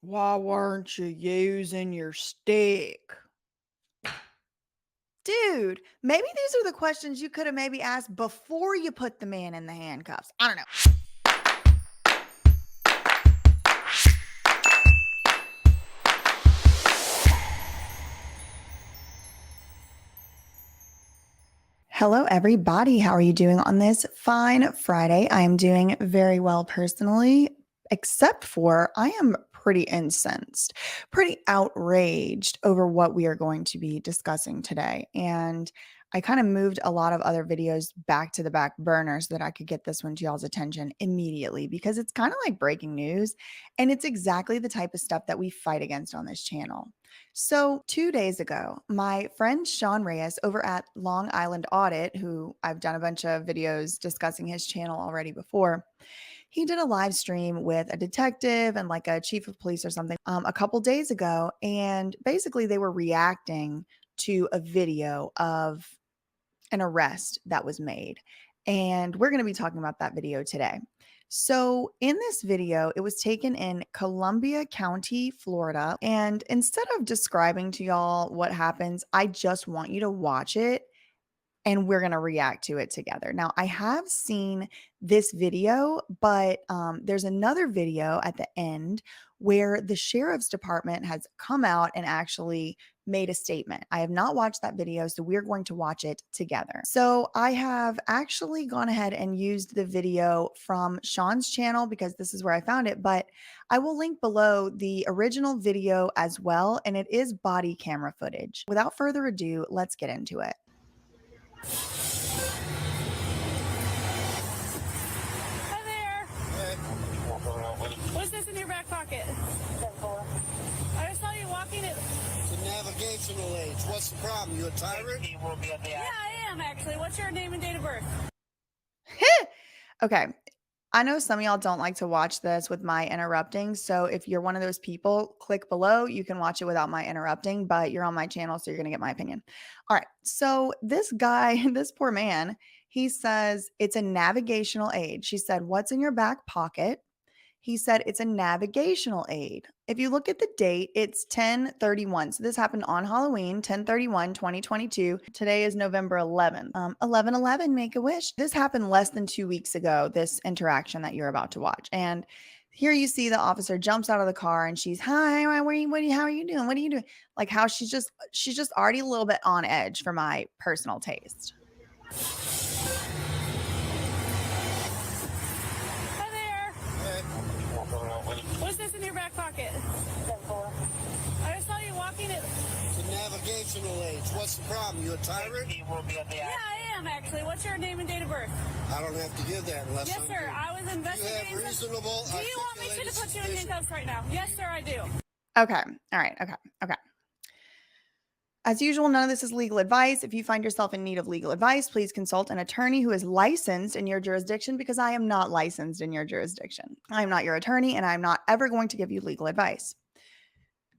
Why weren't you using your stick? Dude, maybe these are the questions you could have maybe asked before you put the man in the handcuffs. I don't know. Hello, everybody. How are you doing on this fine Friday? I am doing very well personally, except for I am pretty incensed, pretty outraged over what we are going to be discussing today. And I kind of moved a lot of other videos back to the back burner so that I could get this one to y'all's attention immediately because it's kind of like breaking news. And it's exactly the type of stuff that we fight against on this channel. So, 2 days ago, my friend Sean Reyes over at Long Island Audit, who I've done a bunch of videos discussing his channel already before, he did a live stream with a detective and like a chief of police or something a couple days ago. And basically, they were reacting to a video of an arrest that was made. And we're going to be talking about that video today. So, in this video, it was taken in Columbia County, Florida. And instead of describing to y'all what happens, I just want you to watch it and we're going to react to it together. Now, I have seen this video, but there's another video at the end where the sheriff's department has come out and actually made a statement. I have not watched that video, so we're going to watch it together. So I have actually gone ahead and used the video from Sean's channel because this is where I found it, but I will link below the original video as well, and it is body camera footage. Without further ado, let's get into it. Hi there. Hey. What's this in your back pocket? I just saw you walking it. It's a navigational aid. What's the problem? You a tyrant? Yeah, I am actually. What's your name and date of birth? Okay. I know some of y'all don't like to watch this with my interrupting. So if you're one of those people, click below. You can watch it without my interrupting, but you're on my channel, so you're going to get my opinion. All right. So this guy, this poor man, he says it's a navigational aid. She said, "What's in your back pocket?" He said it's a navigational aid. If you look at the date, it's 10/31. So this happened on Halloween, 10/31, 2022. Today is November 11th. 11/11, make a wish. This happened less than 2 weeks ago, this interaction that you're about to watch. And here you see the officer jumps out of the car and she's, "Hi, how are you doing? What are you doing?" Like how she's just already a little bit on edge for my personal taste. Hi there. Hey. What's this in your back pocket? I just saw you walking it. It's a navigational aid. What's the problem? You a tyrant? Yeah, I am actually. What's your name and date of birth? I don't have to give that unless Yes, I'm sir. here. I was You investigating. have reasonable Do you want me to articulated put you in suspicion. handcuffs right now? Yes, sir, I do. Okay. All right. Okay. As usual, none of this is legal advice. If you find yourself in need of legal advice, please consult an attorney who is licensed in your jurisdiction because I am not licensed in your jurisdiction. I am not your attorney and I'm not ever going to give you legal advice.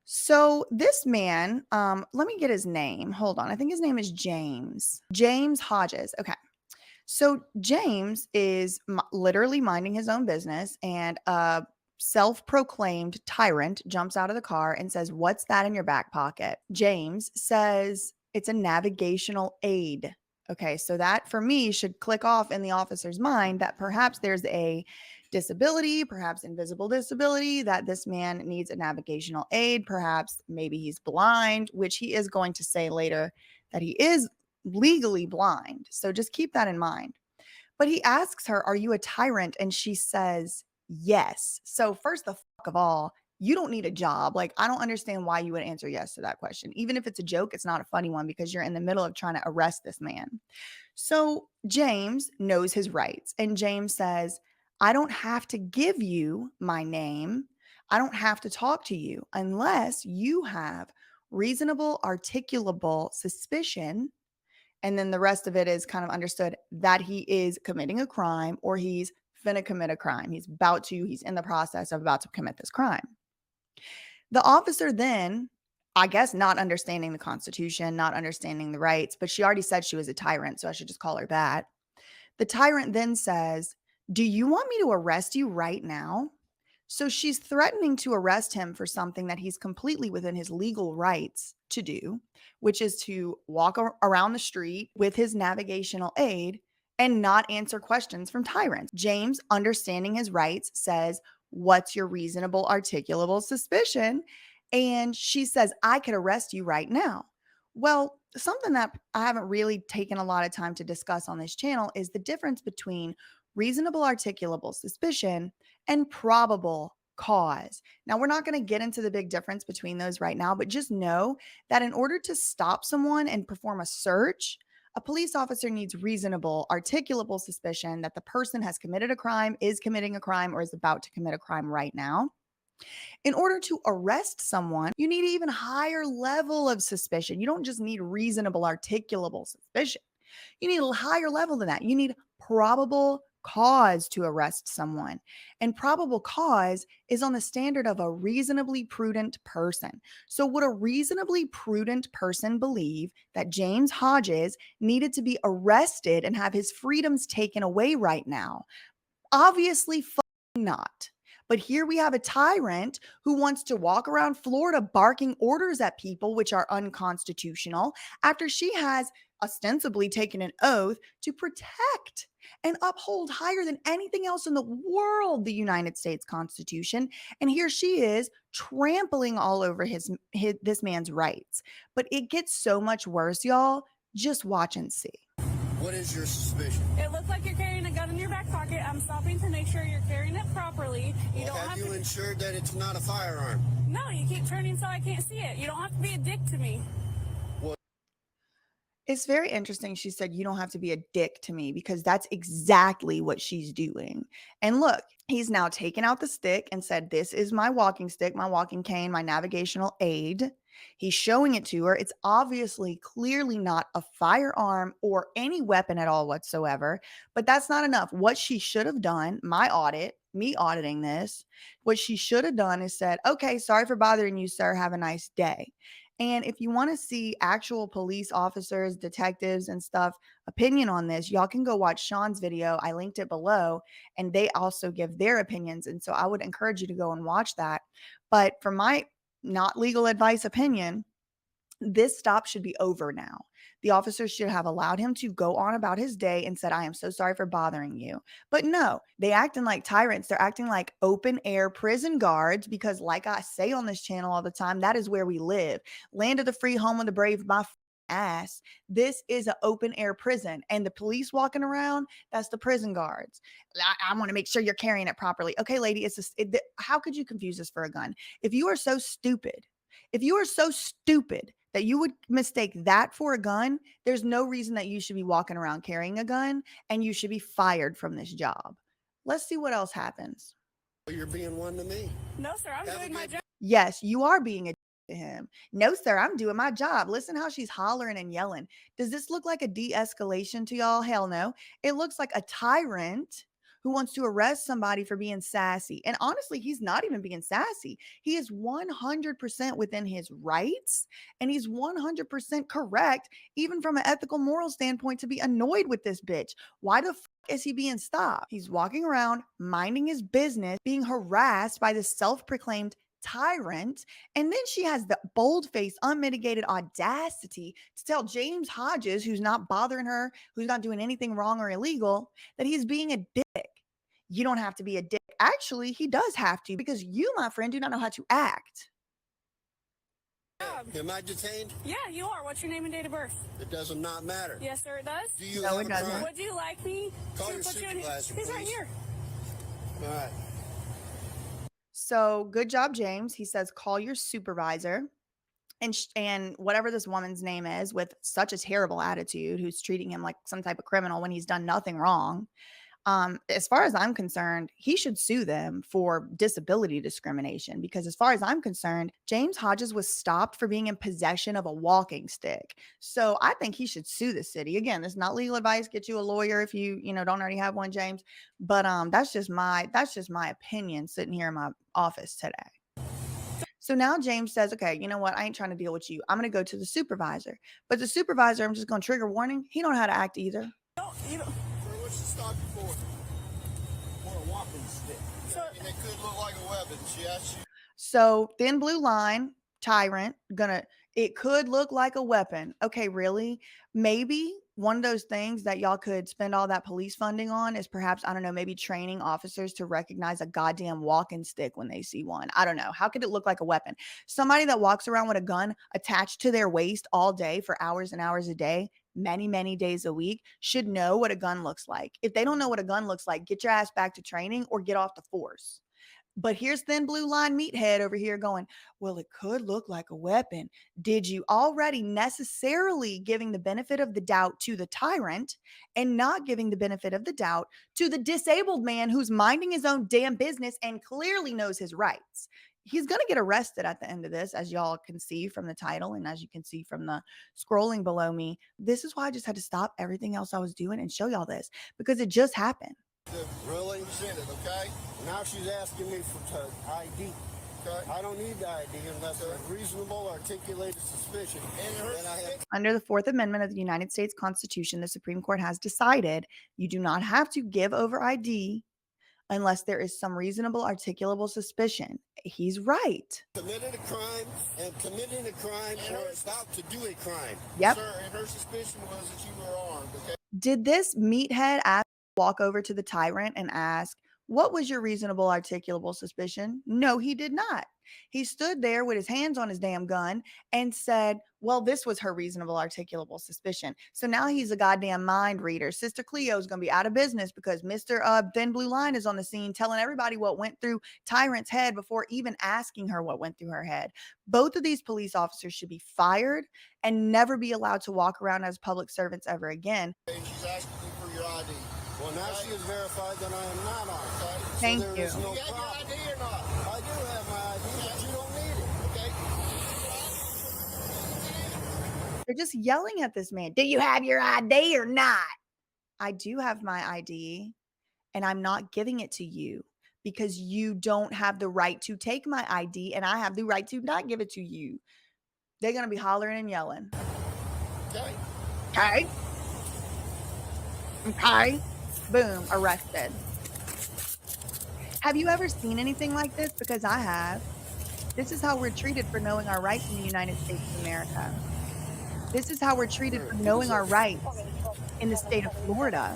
So this man, let me get his name. Hold on. I think his name is James. James Hodges. Okay. So James is literally minding his own business and self-proclaimed tyrant jumps out of the car and says, "What's that in your back pocket?" James says it's a navigational aid. Okay, so that for me should click off in the officer's mind that perhaps there's a disability, perhaps invisible disability, that this man needs a navigational aid. Perhaps maybe he's blind, which he is going to say later that he is legally blind. So just keep that in mind. But he asks her, "Are you a tyrant?" And she says, "Yes." So, first of all, you don't need a job. Like, I don't understand why you would answer yes to that question. Even if it's a joke, it's not a funny one because you're in the middle of trying to arrest this man. So, James knows his rights. And James says, "I don't have to give you my name. I don't have to talk to you unless you have reasonable, articulable suspicion." And then the rest of it is kind of understood that he is committing a crime or he's finna commit a crime. He's in the process of about to commit this crime. The officer then, I guess, not understanding the Constitution, not understanding the rights, but she already said she was a tyrant, so I should just call her that. The tyrant then says, "Do you want me to arrest you right now?" So she's threatening to arrest him for something that he's completely within his legal rights to do, which is to walk around the street with his navigational aid and not answer questions from tyrants. James, understanding his rights, says, "What's your reasonable, articulable suspicion?" And she says, "I could arrest you right now." Well, something that I haven't really taken a lot of time to discuss on this channel is the difference between reasonable, articulable suspicion and probable cause. Now, we're not going to get into the big difference between those right now, but just know that in order to stop someone and perform a search, a police officer needs reasonable, articulable suspicion that the person has committed a crime, is committing a crime, or is about to commit a crime right now. In order to arrest someone, you need an even higher level of suspicion. You don't just need reasonable, articulable suspicion. You need a higher level than that. You need probable cause to arrest someone. And probable cause is on the standard of a reasonably prudent person. So, would a reasonably prudent person believe that James Hodges needed to be arrested and have his freedoms taken away right now? Obviously, not. But here we have a tyrant who wants to walk around Florida barking orders at people, which are unconstitutional, after she has ostensibly taken an oath to protect and uphold higher than anything else in the world the United States Constitution. And here she is trampling all over this man's rights. But it gets so much worse, y'all. Just watch and see. What is your suspicion? It looks like you're carrying a gun in your back pocket. I'm stopping to make sure you're carrying it properly. You don't Have have you to. ensured that it's not a firearm? No, you keep turning so I can't see it. You don't have to be a dick to me. It's very interesting. She said, "You don't have to be a dick to me," because that's exactly what she's doing. And look, he's now taken out the stick and said, "This is my walking stick, my walking cane, my navigational aid." He's showing it to her. It's obviously clearly not a firearm or any weapon at all whatsoever, but that's not enough. What she should have done, me auditing this, what she should have done is said, "Okay, sorry for bothering you, sir. Have a nice day." And if you want to see actual police officers, detectives, and stuff opinion on this, y'all can go watch Sean's video. I linked it below, and they also give their opinions. And so I would encourage you to go and watch that. But for my not legal advice opinion, this stop should be over now. The officers should have allowed him to go on about his day and said, "I am so sorry for bothering you." But no, they acting like tyrants. They're acting like open air prison guards because, like I say on this channel all the time, that is where we live. Land of the free, home of the brave, my ass. This is an open air prison, and the police walking around, that's the prison guards. I want to make sure you're carrying it properly. Okay, lady, how could you confuse this for a gun? If you are so stupid, that you would mistake that for a gun, there's no reason that you should be walking around carrying a gun, and you should be fired from this job. Let's see what else happens. You're being one to me. No, sir, I'm doing my job. Yes, you are being a to him. "No, sir, I'm doing my job." Listen how she's hollering and yelling. Does this look like a de-escalation to y'all? Hell no. It looks like a tyrant who wants to arrest somebody for being sassy. And honestly, he's not even being sassy. He is 100% within his rights, and he's 100% correct, even from an ethical, moral standpoint, to be annoyed with this bitch. Why the is he being stopped? He's walking around, minding his business, being harassed by this self-proclaimed tyrant. And then she has the bold-faced, unmitigated audacity to tell James Hodges, who's not bothering her, who's not doing anything wrong or illegal, that he's being a dick. You don't have to be a dick. Actually, he does have to, because you, my friend, do not know how to act. Am I detained? Yeah, you are. What's your name and date of birth? It does not matter. Yes, sir, it does. Do you No, have it a doesn't. crime? Would you like me Call to your put you in here? supervisor, He's right please. here. All right. So good job, James. He says, "Call your supervisor." And whatever this woman's name is, with such a terrible attitude, who's treating him like some type of criminal when he's done nothing wrong. As far as I'm concerned, he should sue them for disability discrimination, because as far as I'm concerned, James Hodges was stopped for being in possession of a walking stick. So I think he should sue the city. Again, this is not legal advice. Get you a lawyer if you don't already have one, James. But that's just my opinion sitting here in my office today. So now James says, "Okay, you know what? I ain't trying to deal with you. I'm going to go to the supervisor." But the supervisor, I'm just going to trigger warning, he don't know how to act either. You don't. What's the stop you for? For a walking stick. And it could look like a weapon. She asked you. So thin blue line, tyrant, it could look like a weapon. Okay, really? Maybe one of those things that y'all could spend all that police funding on is perhaps, I don't know, maybe training officers to recognize a goddamn walking stick when they see one. I don't know. How could it look like a weapon? Somebody that walks around with a gun attached to their waist all day for hours and hours a day, many, many days a week, should know what a gun looks like. If they don't know what a gun looks like, get your ass back to training or get off the force. But here's thin blue line meathead over here going, well, it could look like a weapon. Did you already necessarily giving the benefit of the doubt to the tyrant and not giving the benefit of the doubt to the disabled man who's minding his own damn business and clearly knows his rights? He's going to get arrested at the end of this, as y'all can see from the title and as you can see from the scrolling below me. This is why I just had to stop everything else I was doing and show y'all this, because it just happened. Really? Send it, okay? Now she's asking me for ID. Okay. I don't need the ID unless there's reasonable articulated suspicion. And I have Under the Fourth Amendment of the United States Constitution, the Supreme Court has decided you do not have to give over ID unless there is some reasonable articulable suspicion. He's right. committed a crime and committing a crime or about to do a crime. Yep. Sir, and her suspicion was that you were armed, okay? Did this meathead walk over to the tyrant and ask, what was your reasonable articulable suspicion? No, he did not. He stood there with his hands on his damn gun and said, well, this was her reasonable articulable suspicion. So now he's a goddamn mind reader. Sister Cleo's going to be out of business because Mr. Thin Blue Line is on the scene telling everybody what went through Tyrant's head before even asking her what went through her head. Both of these police officers should be fired and never be allowed to walk around as public servants ever again. And she's asking you for your ID. Well, now she has verified that I am not armed. Okay? Thank so there you. is no problem. You got your ID or not? I do have my ID, but you don't need it, okay? They're just yelling at this man. Do you have your ID or not? I do have my ID and I'm not giving it to you because you don't have the right to take my ID and I have the right to not give it to you. They're going to be hollering and yelling. Okay. Okay. Okay. Boom. Arrested. Have you ever seen anything like this? Because I have. This is how we're treated for knowing our rights in the United States of America. This is how we're treated for knowing our rights in the state of Florida.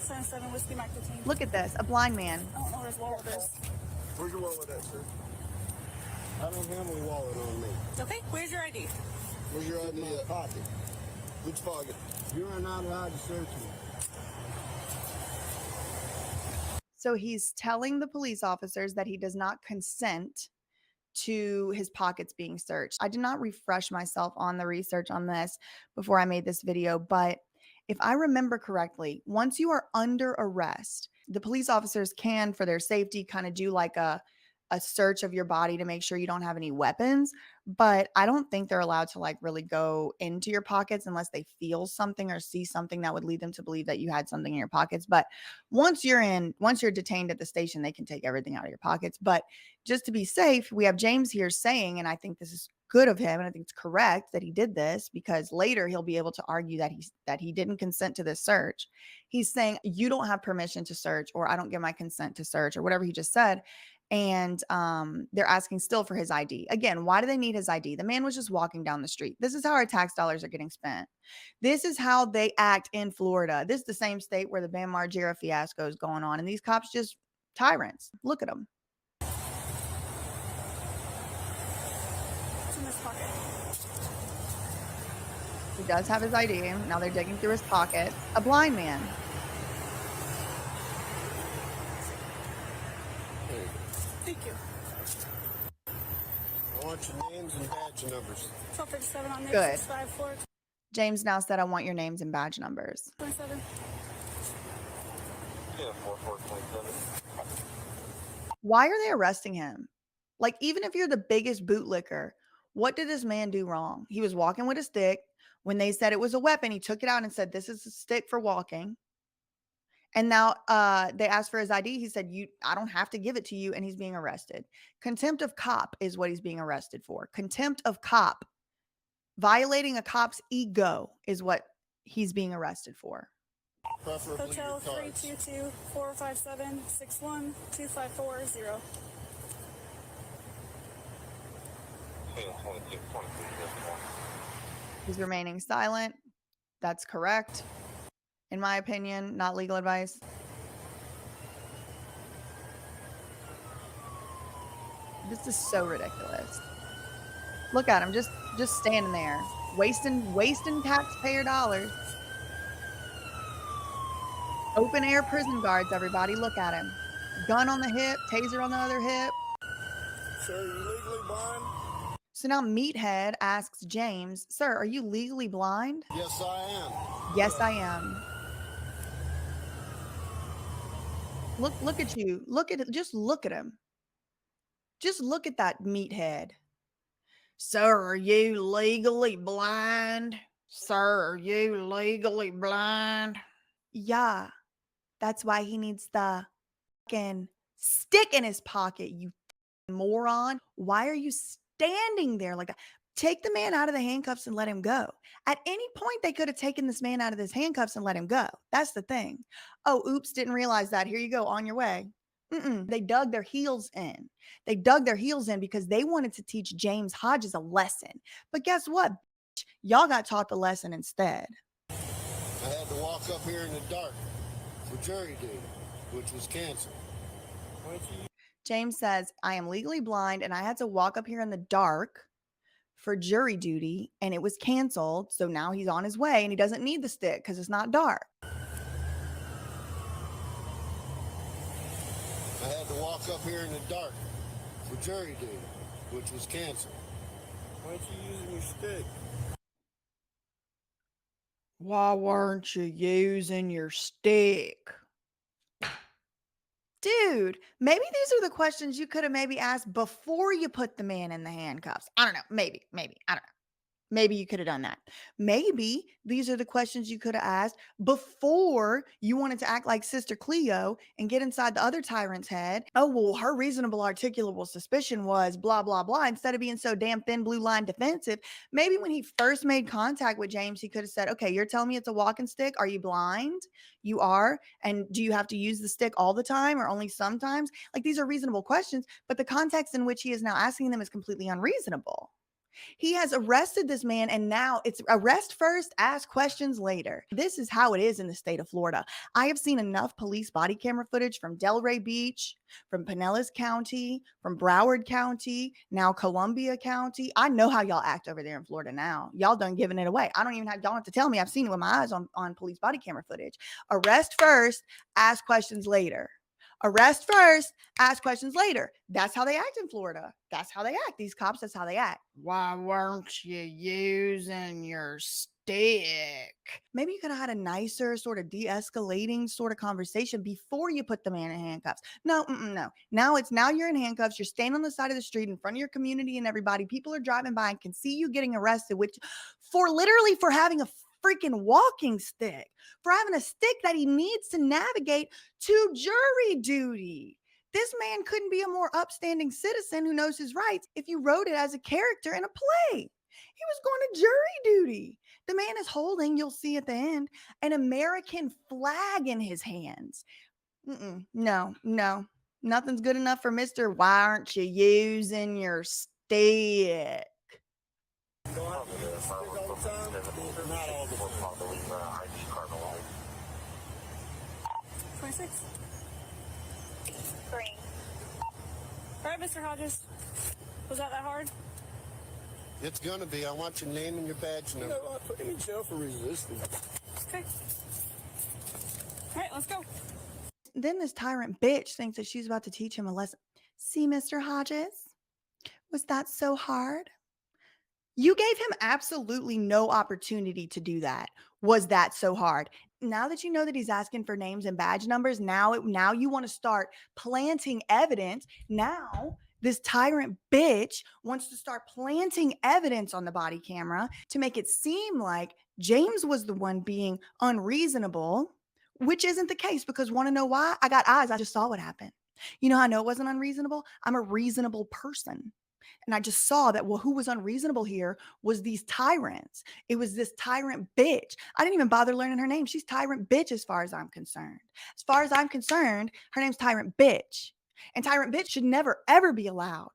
7 Whiskey Mike 15. Look at this. A blind man. I don't know where his wallet is. Where's your wallet at, sir? I don't have my wallet on me. Okay, where's your ID? Where's your ID at? Pocket. Which pocket? You are not allowed to search me. So he's telling the police officers that he does not consent to his pockets being searched. I did not refresh myself on the research on this before I made this video, but if I remember correctly, once you are under arrest, the police officers can, for their safety, kind of do like a search of your body to make sure you don't have any weapons. But I don't think they're allowed to like really go into your pockets unless they feel something or see something that would lead them to believe that you had something in your pockets. But once you're detained at the station, they can take everything out of your pockets. But just to be safe, we have James here saying, and I think this is good of him, and I think it's correct that he did this because later he'll be able to argue that he didn't consent to this search. He's saying you don't have permission to search, or I don't give my consent to search, or whatever he just said. And they're asking still for his ID. Again, why do they need his ID? The man was just walking down the street. This is how our tax dollars are getting spent. This is how they act in Florida. This is the same state where the Bam Margera fiasco is going on. And these cops just tyrants. Look at them. It's in this pocket. He does have his ID. Now they're digging through his pocket. A blind man. Thank you. I want your names and badge numbers. 1257 on there. Good. 654 James now said, I want your names and badge numbers. 27. Yeah, 4427. Why are they arresting him? Like, even if you're the biggest bootlicker, what did this man do wrong? He was walking with a stick. When they said it was a weapon, he took it out and said, this is a stick for walking. And now they asked for his ID. He said, I don't have to give it to you. And he's being arrested. Contempt of cop is what he's being arrested for. Contempt of cop. Violating a cop's ego is what he's being arrested for. Preferably Hotel your cards. 322-457-6125440. He's remaining silent. That's correct. In my opinion, not legal advice. This is so ridiculous. Look at him, just standing there, wasting taxpayer dollars. Open air prison guards, everybody, look at him. Gun on the hip, taser on the other hip. Sir, are you legally blind? So now Meathead asks James, "Sir, are you legally blind?" Yes, I am. "Yes, I am." Look at you. Look at it. Just look at him. Just look at that meathead. "Sir, are you legally blind? Sir, are you legally blind?" Yeah, that's why he needs the fucking stick in his pocket, you moron. Why are you standing there like that? Take the man out of the handcuffs and let him go. At any point, they could have taken this man out of his handcuffs and let him go. That's the thing. Oh, oops, didn't realize that. Here you go, on your way. They dug their heels in. They dug their heels in because they wanted to teach James Hodges a lesson. But guess what? Y'all got taught the lesson instead. I had to walk up here in the dark for jury duty, which was canceled. James says, "I am legally blind and I had to walk up here in the dark for jury duty and it was canceled. So now he's on his way and he doesn't need the stick because it's not dark." I had to walk up here in the dark for jury duty, which was canceled. Why aren't you using your stick? "Why weren't you using your stick?" Dude, maybe these are the questions you could have maybe asked before you put the man in the handcuffs. I don't know. Maybe. I don't know. Maybe you could have done that. Maybe these are the questions you could have asked before you wanted to act like Sister Cleo and get inside the other tyrant's head. Oh, well, her reasonable articulable suspicion was blah, blah, blah. Instead of being so damn thin blue line defensive, maybe when he first made contact with James, he could have said, "Okay, you're telling me it's a walking stick. Are you blind? You are. And do you have to use the stick all the time or only sometimes?" Like, these are reasonable questions, but the context in which he is now asking them is completely unreasonable. He has arrested this man, and now it's arrest first, ask questions later. This is how it is in the state of Florida. I have seen enough police body camera footage from Delray Beach, from Pinellas County, from Broward County, now Columbia County. I know how y'all act over there in Florida now. Y'all done giving it away. I don't even have, y'all have to tell me. I've seen it with my eyes on police body camera footage. Arrest first, ask questions later. Arrest first, ask questions later. That's how they act in Florida. That's how they act. These cops, that's how they act. "Why weren't you using your stick?" Maybe you could have had a nicer, sort of de-escalating sort of conversation before you put the man in handcuffs. No, no. Now you're in handcuffs. You're standing on the side of the street in front of your community and everybody. People are driving by and can see you getting arrested, which literally for having a freaking walking stick, for having a stick that he needs to navigate to jury duty. This man couldn't be a more upstanding citizen who knows his rights if you wrote it as a character in a play. He was going to jury duty. The man is holding, you'll see at the end, an American flag in his hands. No. Nothing's good enough for Mr. "Why aren't you using your stick?" You don't have to use the stick all the time? Not all the time. 26. Green. All right, Mr. Hodges. Was that hard? It's gonna be. I want your name and your badge number. You know what? Put me in jail for resisting. Okay. All right, let's go. Then this tyrant bitch thinks that she's about to teach him a lesson. "See, Mr. Hodges, was that so hard?" You gave him absolutely no opportunity to do that. Was that so hard? Now that you know that he's asking for names and badge numbers, now you want to start planting evidence. Now this tyrant bitch wants to start planting evidence on the body camera to make it seem like James was the one being unreasonable, which isn't the case, because want to know why? I got eyes. I just saw what happened. You know how I know it wasn't unreasonable? I'm a reasonable person. And I just saw that, well, who was unreasonable here was these tyrants. It was this tyrant bitch. I didn't even bother learning her name. She's tyrant bitch as far as I'm concerned. As far as I'm concerned, her name's tyrant bitch. And tyrant bitch should never, ever be allowed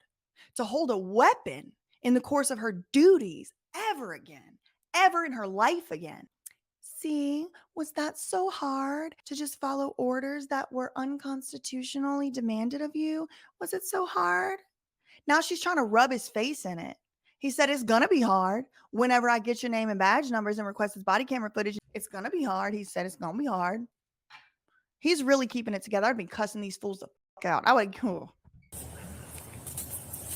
to hold a weapon in the course of her duties ever again, ever in her life again. See, was that so hard to just follow orders that were unconstitutionally demanded of you? Was it so hard? Now she's trying to rub his face in it. He said, it's going to be hard whenever I get your name and badge numbers and request this body camera footage. It's going to be hard. He said, it's going to be hard. He's really keeping it together. I'd be cussing these fools the fuck out. I would, oh.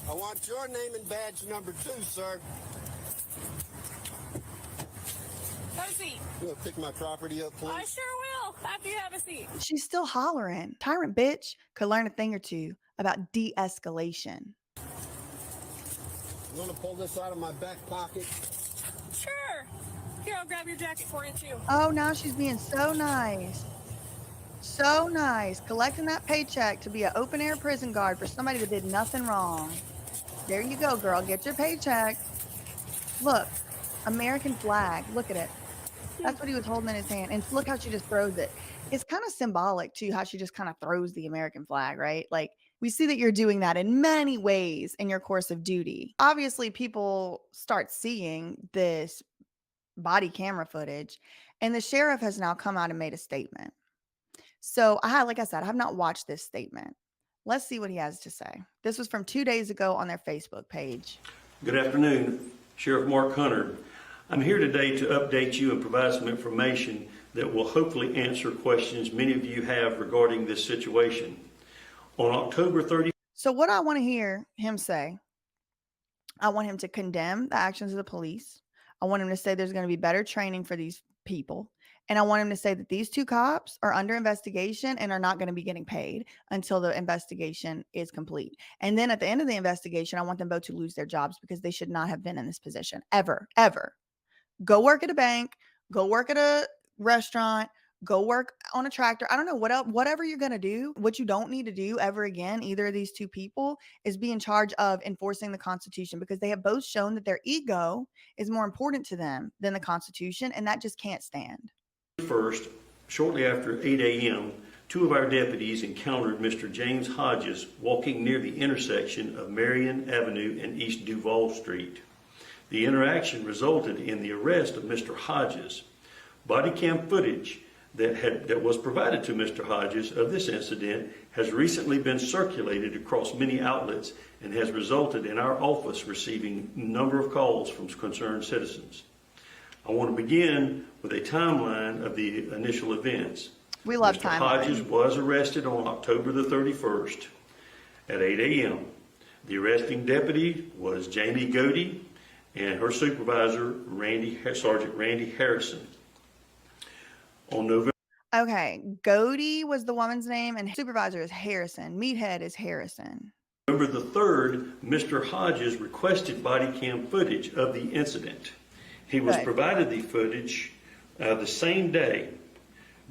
I want your name and badge number too, sir. Have a seat. You want to pick my property up, please? I sure will, after you have a seat. She's still hollering. Tyrant bitch could learn a thing or two about de-escalation. You want to pull this out of my back pocket? Sure. Here, I'll grab your jacket for you, too. Oh, now she's being so nice. So nice. Collecting that paycheck to be an open air prison guard for somebody that did nothing wrong. There you go, girl. Get your paycheck. Look, American flag. Look at it. That's what he was holding in his hand. And look how she just throws it. It's kind of symbolic, too, how she just kind of throws the American flag, right? Like, we see that you're doing that in many ways in your course of duty. Obviously, people start seeing this body camera footage, and the sheriff has now come out and made a statement. So, like I said, I have not watched this statement. Let's see what he has to say. This was from 2 days ago on their Facebook page. Good afternoon, Sheriff Mark Hunter. I'm here today to update you and provide some information that will hopefully answer questions many of you have regarding this situation. On October 30th. So what I want to hear him say, I want him to condemn the actions of the police. I want him to say there's going to be better training for these people. And I want him to say that these two cops are under investigation and are not going to be getting paid until the investigation is complete. And then at the end of the investigation, I want them both to lose their jobs because they should not have been in this position ever, ever. Go work at a bank, go work at a restaurant, go work on a tractor. I don't know what else, whatever you're going to do. What you don't need to do ever again, either of these two people, is be in charge of enforcing the Constitution, because they have both shown that their ego is more important to them than the Constitution. And that just can't stand. First, shortly after 8 a.m., two of our deputies encountered Mr. James Hodges walking near the intersection of Marion Avenue and East Duval Street. The interaction resulted in the arrest of Mr. Hodges. Body cam footage that was provided to Mr. Hodges of this incident has recently been circulated across many outlets and has resulted in our office receiving a number of calls from concerned citizens. I want to begin with a timeline of the initial events. We love Mr. timeline. Hodges was arrested on October the 31st at 8 a.m. The arresting deputy was Jamie Godey and her supervisor, Sergeant Randy Harrison. On November. Okay, Godey was the woman's name, and supervisor is Harrison. Meathead is Harrison. November the 3rd, Mr. Hodges requested body cam footage of the incident. He was provided the footage the same day.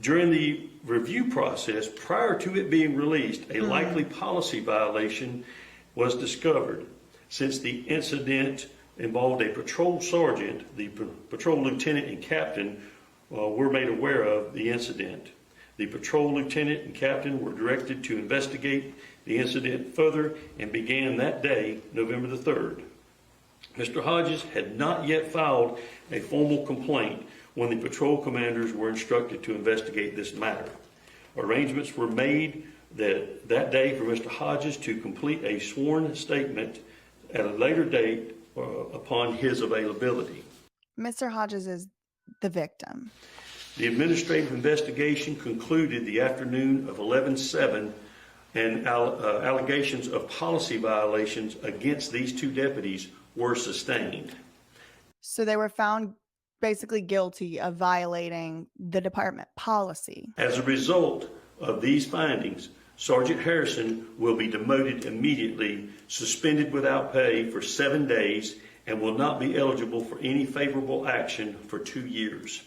During the review process, prior to it being released, a likely policy violation was discovered. Since the incident involved a patrol sergeant, the patrol lieutenant and captain were made aware of the incident. The patrol lieutenant and captain were directed to investigate the incident further and began that day, November the 3rd. Mr. Hodges had not yet filed a formal complaint when the patrol commanders were instructed to investigate this matter. Arrangements were made that day for Mr. Hodges to complete a sworn statement at a later date upon his availability. Mr. Hodges is the victim. The administrative investigation concluded the afternoon of 11/7, and allegations of policy violations against these two deputies were sustained. So they were found basically guilty of violating the department policy. As a result of these findings, Sergeant Harrison will be demoted immediately, suspended without pay for 7 days, and will not be eligible for any favorable action for 2 years.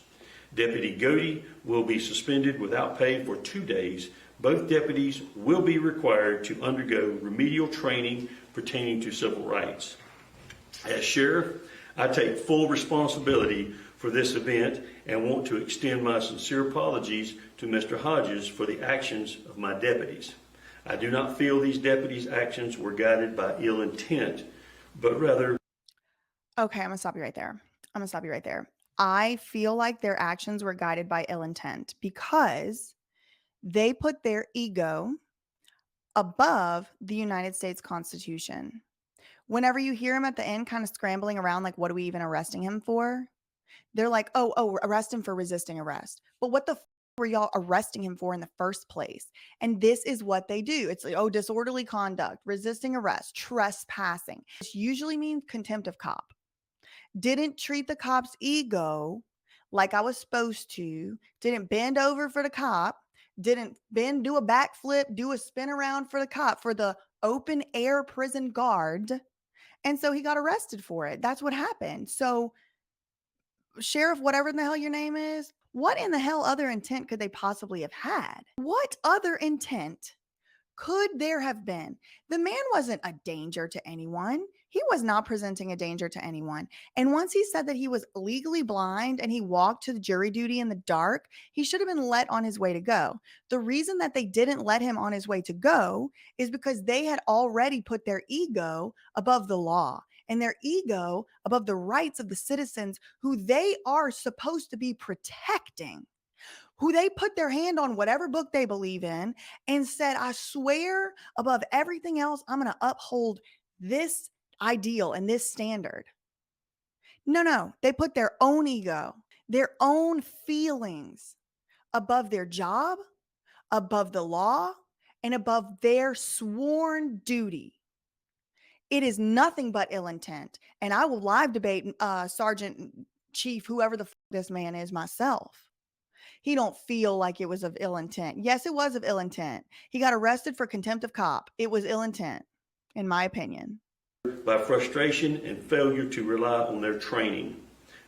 Deputy Godey will be suspended without pay for 2 days, Both deputies will be required to undergo remedial training pertaining to civil rights. As sheriff, I take full responsibility for this event and want to extend my sincere apologies to Mr. Hodges for the actions of my deputies. I do not feel these deputies' actions were guided by ill intent, but rather... Okay, I'm going to stop you right there. I feel like their actions were guided by ill intent because they put their ego above the United States Constitution. Whenever you hear him at the end kind of scrambling around, like, what are we even arresting him for? They're like, oh, arrest him for resisting arrest. But what the were y'all arresting him for in the first place? And this is what they do. It's like, oh, disorderly conduct, resisting arrest, trespassing. This usually means contempt of cop. Didn't treat the cop's ego like I was supposed to, didn't bend over for the cop, didn't do a backflip, do a spin around for the cop, for the open air prison guard. And so he got arrested for it. That's what happened. So Sheriff, whatever the hell your name is, what in the hell other intent could they possibly have had? What other intent could there have been? The man wasn't a danger to anyone. He was not presenting a danger to anyone. And once he said that he was legally blind and he walked to the jury duty in the dark, he should have been let on his way to go. The reason that they didn't let him on his way to go is because they had already put their ego above the law and their ego above the rights of the citizens who they are supposed to be protecting, who they put their hand on whatever book they believe in and said, I swear above everything else, I'm going to uphold this ideal and this standard. No, they put their own ego, their own feelings above their job, above the law, and above their sworn duty. It is nothing but ill intent. And I will live debate Sergeant Chief, whoever the this man is, myself. He don't feel like it was of ill intent. Yes, it was of ill intent. He got arrested for contempt of cop. It was ill intent, in my opinion. By frustration and failure to rely on their training.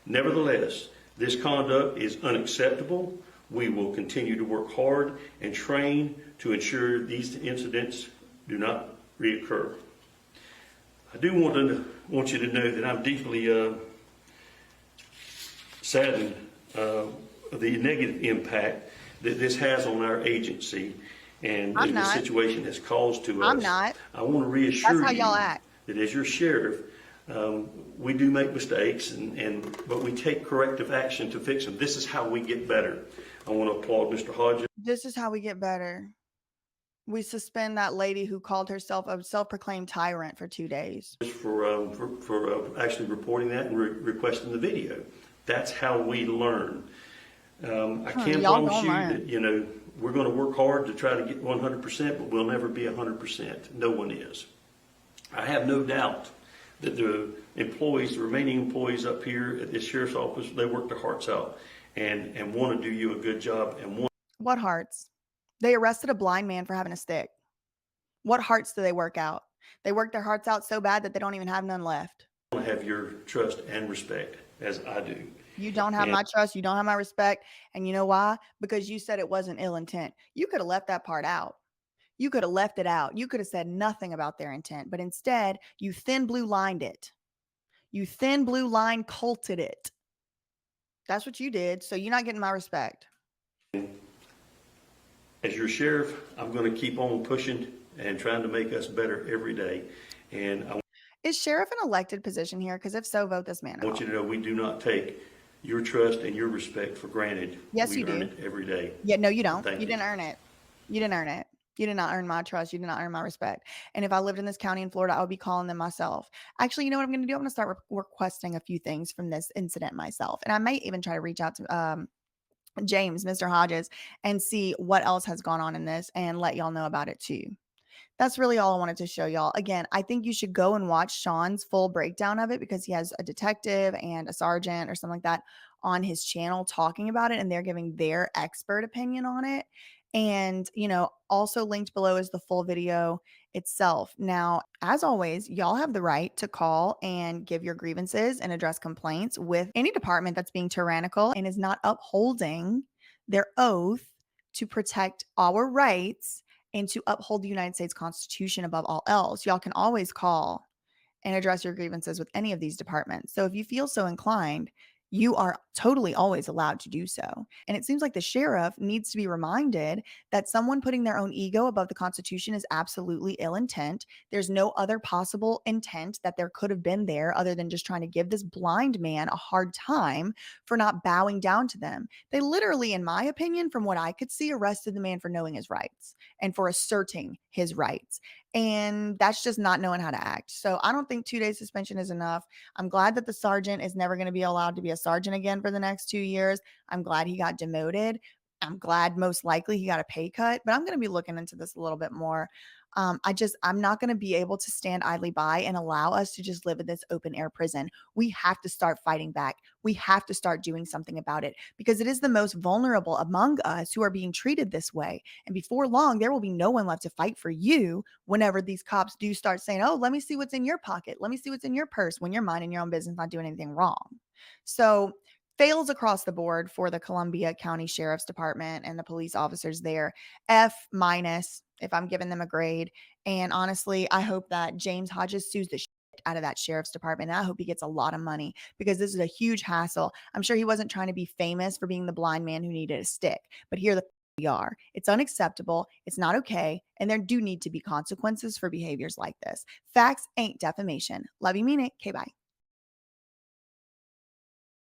Nevertheless, this conduct is unacceptable. We will continue to work hard and train to ensure these incidents do not reoccur. I do want you to know that I'm deeply saddened of the negative impact that this has on our agency and that the situation has caused to us. I'm not. I want to reassure That's how y'all act. that as your sheriff, we do make mistakes, but we take corrective action to fix them. This is how we get better. I want to applaud Mr. Hodges. This is how we get better. We suspend that lady who called herself a self-proclaimed tyrant for 2 days. For actually reporting that and requesting the video. That's how we learn. I can't promise you that, we're going to work hard to try to get 100%, but we'll never be 100%. No one is. I have no doubt that the remaining employees up here at this sheriff's office, they work their hearts out and want to do you a good job. What hearts? They arrested a blind man for having a stick. What hearts do they work out? They work their hearts out so bad that they don't even have none left. I want to have your trust and respect, as I do. You don't have my trust. You don't have my respect. And you know why? Because you said it wasn't ill intent. You could have left that part out. You could have left it out. You could have said nothing about their intent. But instead, you thin blue lined it. You thin blue line culted it. That's what you did. So you're not getting my respect. As your sheriff, I'm going to keep on pushing and trying to make us better every day. And is sheriff an elected position here? Because if so, vote this man out. I want you to know we do not take your trust and your respect for granted. Yes, you do. We earn it every day. Yeah, no, you don't. Thank you didn't earn it. You didn't earn it. You did not earn my trust. You did not earn my respect. And if I lived in this county in Florida, I would be calling them myself. Actually, you know what I'm going to do? I'm going to start requesting a few things from this incident myself. And I might even try to reach out to James, Mr. Hodges, and see what else has gone on in this and let y'all know about it too. That's really all I wanted to show y'all. Again, I think you should go and watch Sean's full breakdown of it because he has a detective and a sergeant or something like that on his channel talking about it, and they're giving their expert opinion on it. And, also linked below is the full video itself. Now, as always, y'all have the right to call and give your grievances and address complaints with any department that's being tyrannical and is not upholding their oath to protect our rights and to uphold the United States Constitution above all else. Y'all can always call and address your grievances with any of these departments. So if you feel so inclined, you are totally always allowed to do so. And it seems like the sheriff needs to be reminded that someone putting their own ego above the Constitution is absolutely ill intent. There's no other possible intent that there could have been there other than just trying to give this blind man a hard time for not bowing down to them. They literally, in my opinion, from what I could see, arrested the man for knowing his rights and for asserting his rights. And that's just not knowing how to act. So I don't think 2 days suspension is enough. I'm glad that the sergeant is never going to be allowed to be a sergeant again for the next 2 years. I'm glad he got demoted. I'm glad most likely he got a pay cut, but I'm going to be looking into this a little bit more. I'm not going to be able to stand idly by and allow us to just live in this open air prison. We have to start fighting back. We have to start doing something about it because it is the most vulnerable among us who are being treated this way. And before long, there will be no one left to fight for you whenever these cops do start saying, oh, let me see what's in your pocket. Let me see what's in your purse when you're minding your own business, not doing anything wrong. So fails across the board for the Columbia County Sheriff's Department and the police officers there. F minus if I'm giving them a grade. And honestly, I hope that James Hodges sues the shit out of that sheriff's department. And I hope he gets a lot of money because this is a huge hassle. I'm sure he wasn't trying to be famous for being the blind man who needed a stick, but here we are. It's unacceptable. It's not okay. And there do need to be consequences for behaviors like this. Facts ain't defamation. Love you, mean it. Okay, bye.